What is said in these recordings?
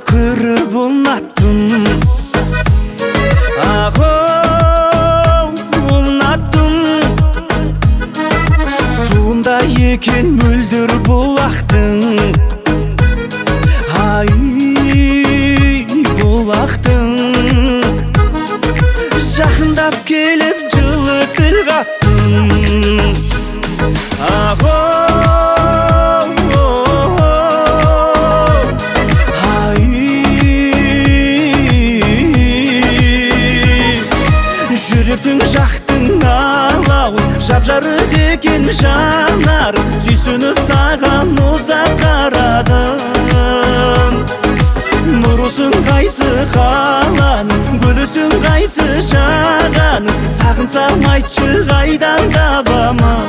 көріп ұнаттым. Ұнаттым. Суында екен мөлдір бұлақтың. Ай, бұлақтың. Жақындап келіп жылы тіл қаттың. Жүректің жақтың алауы, жап-жарық екен жанар, сүйсініп саған ұзақ қарадым. Нұрысың қайсы қаланың, гүлісің қайсы жағаның, сағынсам айтшы қайдан табамын.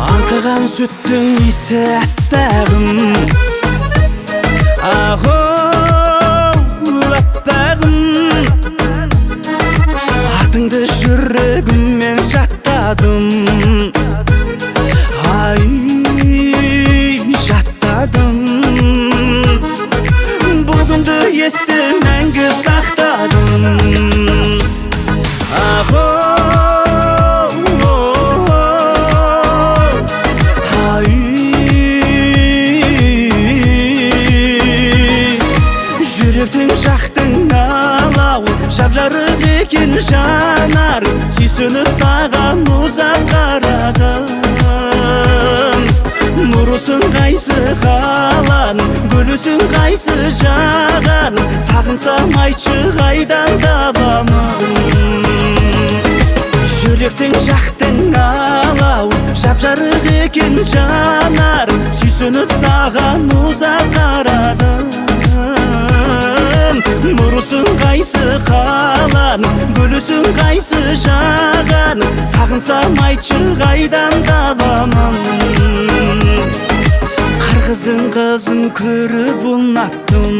Аңқыған сүттің исі әппағым, әппағым. Атыңды жүрегіммен жаттадым. Ай, жаттадым. Бүгінді есті мәңгі сақтадым. Жүректің жақтың алауы, жап-жарық екен жанар, сүйсініп саған ұзақ қарадым. Нұрысың қайсы қаланың, гүлісің қайсы жағаның, сағынсам айтшы қайдан табамын. Жүректің жақтың алауы, жап-жарық екен жанар, сүйсініп саған ұзақ қарадым. Нұрысың қайсы қаланың, гүлісің қайсы жағаның, сағынсам айтшы қайдан табамын. Қырғыздың қызын көріп ұнаттым.